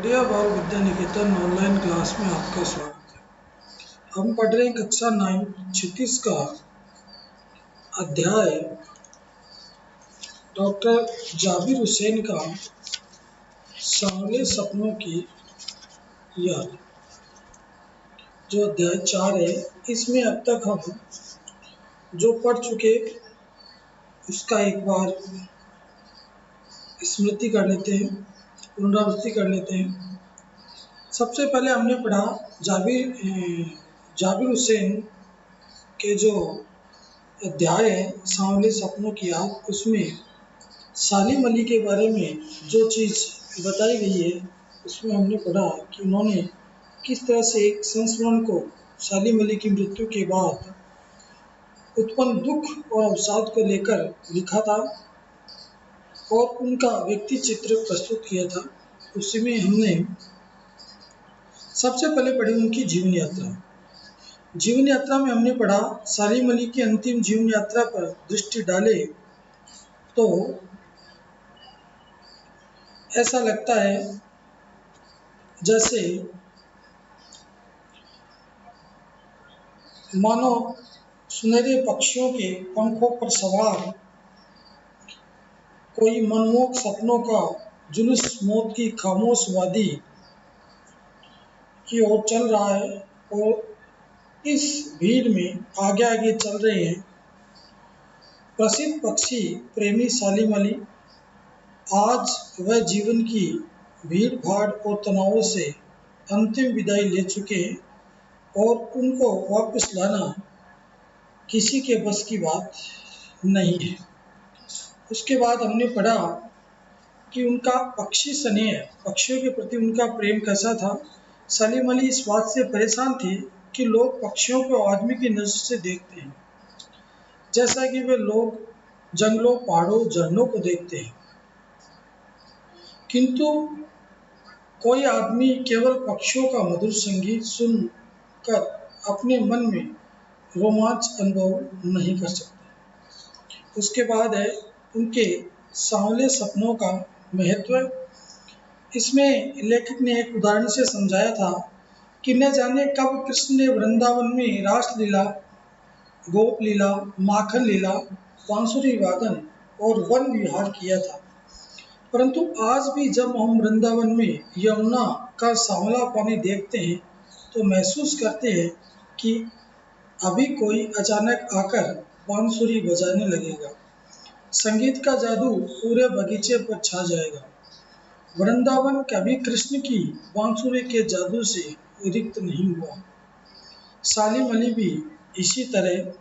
प्रिय बाल Vidya Niketan online class में आपका स्वागत है। हम पढ़ रहे हैं कक्षा 9 36 का अध्याय डॉक्टर जाबिर हुसैन का सांवले सपनों की याद। जो अध्याय 4 है, इसमें अब तक हम जो पढ़ चुके उसका एक बार स्मृति कर लेते हैं, पुनरावृत्ति कर लेते हैं। सबसे पहले हमने पढ़ा जाबिर हुसैन के जो अध्याय है सांवले सपनों की याद, उसमें सालिम अली के बारे में जो चीज़ बताई गई है उसमें हमने पढ़ा कि उन्होंने किस तरह से एक संस्मरण को सालिम अली की मृत्यु के बाद उत्पन्न दुख और अवसाद को लेकर लिखा था और उनका व्यक्ति चित्र प्रस्तुत किया था। उसी में हमने सबसे पहले पढ़ी उनकी जीवन यात्रा। जीवन यात्रा में हमने पढ़ा सालिम अली की अंतिम जीवन यात्रा पर दृष्टि डाले तो ऐसा लगता है जैसे मानो सुनहरे पक्षियों के पंखों पर सवार कोई मनमोहक सपनों का जुलूस मौत की खामोश वादी की ओर चल रहा है और इस भीड़ में आगे आगे चल रहे हैं प्रसिद्ध पक्षी प्रेमी सालिम अली। आज वह जीवन की भीड़ भाड़ और तनावों से अंतिम विदाई ले चुके हैं और उनको वापस लाना किसी के बस की बात नहीं है। उसके बाद हमने पढ़ा कि उनका पक्षी स्नेह, पक्षियों के प्रति उनका प्रेम कैसा था। सालिम अली इस बात से परेशान थे कि लोग पक्षियों को आदमी की नज़र से देखते हैं, जैसा कि वे लोग जंगलों, पहाड़ों, झरनों को देखते हैं, किंतु कोई आदमी केवल पक्षियों का मधुर संगीत सुनकर अपने मन में रोमांच अनुभव नहीं कर सकता। उसके बाद है उनके सांवले सपनों का महत्व। इसमें लेखक ने एक उदाहरण से समझाया था कि न जाने कब कृष्ण ने वृंदावन में रासलीला, गोप लीला, माखन लीला, बांसुरी वादन और वन विहार किया था, परंतु आज भी जब हम वृंदावन में यमुना का सांवला पानी देखते हैं तो महसूस करते हैं कि अभी कोई अचानक आकर बांसुरी बजाने लगेगा, संगीत का जादू पूरे बगीचे पर छा जाएगा। वृंदावन कभी कृष्ण की बांसुरी के जादू से रिक्त नहीं हुआ। सालिम अली भी इसी तरह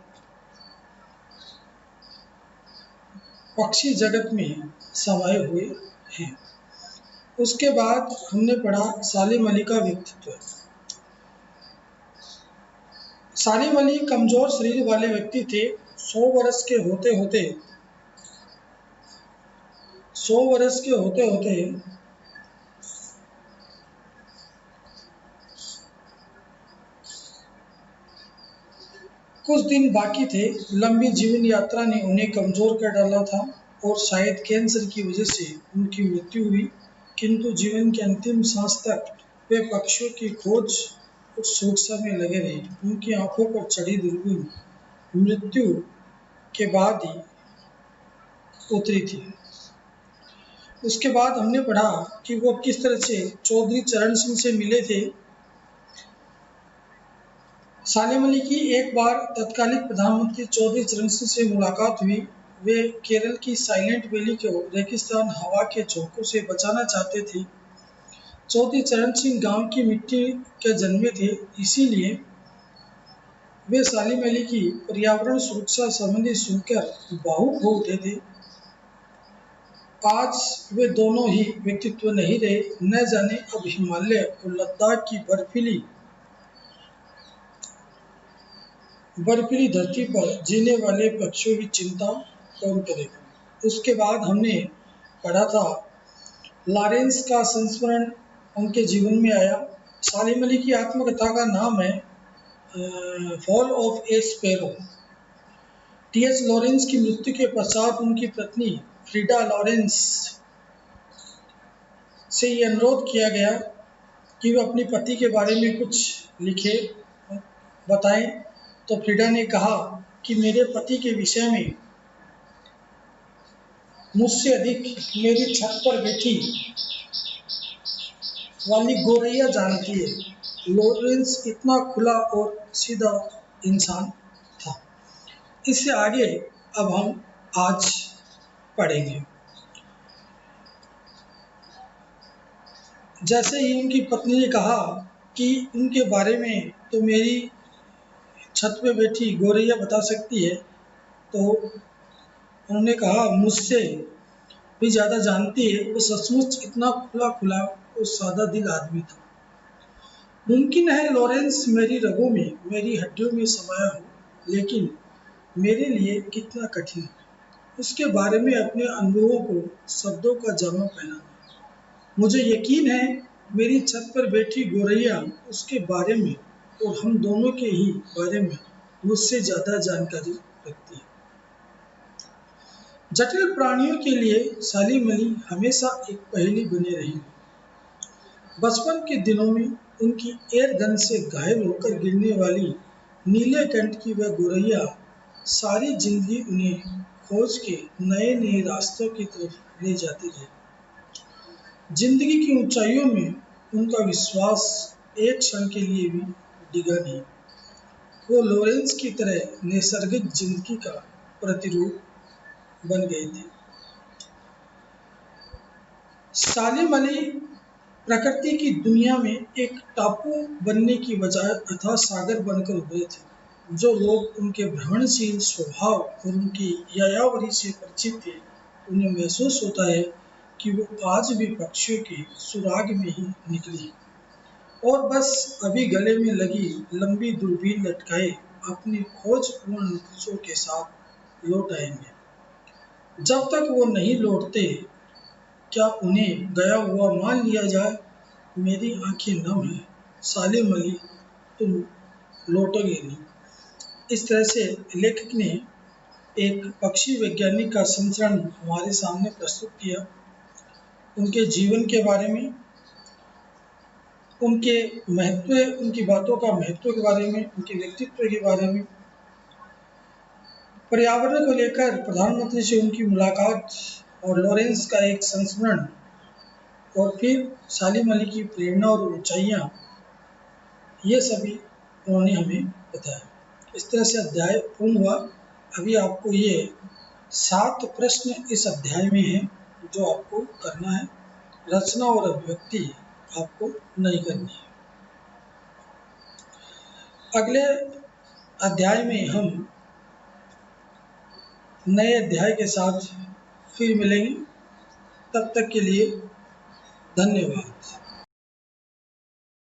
पक्षी जगत में समाये हुए हैं। उसके बाद हमने पढ़ा सालिम अली का व्यक्तित्व। सालिम अली कमजोर शरीर वाले व्यक्ति थे। 100 वर्ष के होते कुछ दिन बाकी थे। लंबी जीवन यात्रा ने उन्हें कमजोर कर डाला था और शायद कैंसर की वजह से उनकी मृत्यु हुई, किंतु जीवन के अंतिम सांस तक वे पक्षियों की खोज और सुरक्षा में लगे रहे। उनकी आंखों पर चढ़ी दूरबीन मृत्यु के बाद ही उतरी थी। उसके बाद हमने पढ़ा कि वो किस तरह से चौधरी चरण सिंह से मिले थे। सालिम अली की एक बार तत्कालीन प्रधानमंत्री चौधरी चरण सिंह से मुलाकात हुई। वे केरल की साइलेंट वैली को रेगिस्तान हवा के झोंकों से बचाना चाहते थे। चौधरी चरण सिंह गांव की मिट्टी के जन्मे थे, इसीलिए वे सालिम अली की पर्यावरण सुरक्षा संबंधी सुनकर भावुक हो उठे थे। आज वे दोनों ही व्यक्तित्व नहीं रहे। न जाने अब हिमालय और लद्दाख की बर्फीली धरती पर जीने वाले पक्षियों की चिंता कौन करेगा। उसके बाद हमने पढ़ा था लॉरेंस का संस्मरण उनके जीवन में आया। सालिम अली की आत्मकथा का नाम है fall of A sparrow. TH. Lawrence की मृत्यु के पश्चात उनकी पत्नी फ्रीडा लॉरेंस से ये अनुरोध किया गया कि वे अपने पति के बारे में कुछ लिखे, बताएं। तो फ्रीडा ने कहा कि मेरे पति के विषय में मुझसे अधिक मेरी छत पर बैठी वाली गोरैया जानती है। लॉरेंस इतना खुला और सीधा इंसान था। इससे आगे अब हम आज पढ़ेंगे। जैसे ही उनकी पत्नी ने कहा कि उनके बारे में तो मेरी छत पे बैठी गोरैया बता सकती है, तो उन्होंने कहा मुझसे भी ज़्यादा जानती है। वो सचमुच इतना खुला खुला और सादा दिल आदमी था। मुमकिन है लॉरेंस मेरी रगों में, मेरी हड्डियों में समाया हो, लेकिन मेरे लिए कितना कठिन है उसके बारे में अपने अनुभवों को शब्दों का जामा पहनाना। मुझे यकीन है मेरी छत पर बैठी गोरैया उसके बारे में और हम दोनों के ही बारे में मुझसे ज़्यादा जानकारी रखती है। जटिल प्राणियों के लिए सालीमली हमेशा एक पहेली बनी रही। बचपन के दिनों में उनकी एयर गन से घायल होकर गिरने वाली नीले कंठ की वह गोरैया सारी जिंदगी उन्हें खोज के नए नए रास्तों की तरफ ले जाती रही। जिंदगी की ऊंचाइयों में उनका विश्वास एक क्षण के लिए भी डिगा नहीं। वो लॉरेंस की तरह नैसर्गिक जिंदगी का प्रतिरूप बन गए थे। सालिम अली प्रकृति की दुनिया में एक टापू बनने की बजाय अथाह सागर बनकर उभरे थे। जो लोग उनके भ्रमणशील स्वभाव और उनकी यायावरी से परिचित थे, उन्हें महसूस होता है कि वो आज भी पक्षियों के सुराग में ही निकली और बस अभी गले में लगी लंबी दूरबीन लटकाए अपनी खोजपूर्ण नक्शों के साथ लौट आएंगे। जब तक वो नहीं लौटते, क्या उन्हें गया हुआ मान लिया जाए? मेरी आंखें नम हैं सालिम अली, तुम लौटोगे नहीं। इस तरह से लेखक ने एक पक्षी वैज्ञानिक का संचरण हमारे सामने प्रस्तुत किया। उनके जीवन के बारे में, उनके महत्व, उनकी बातों का महत्व के बारे में, उनके व्यक्तित्व के बारे में, पर्यावरण को लेकर प्रधानमंत्री से उनकी मुलाकात और लॉरेंस का एक संस्मरण, और फिर सालिम अली की प्रेरणा और ऊंचाइयाँ, ये सभी उन्होंने हमें बताया। इस तरह से अध्याय पूर्ण हुआ। अभी आपको ये 7 प्रश्न इस अध्याय में हैं जो आपको करना है। रचना और अभिव्यक्ति आपको नहीं करनी है। अगले अध्याय में हम नए अध्याय के साथ फिर मिलेंगे। तब तक के लिए धन्यवाद।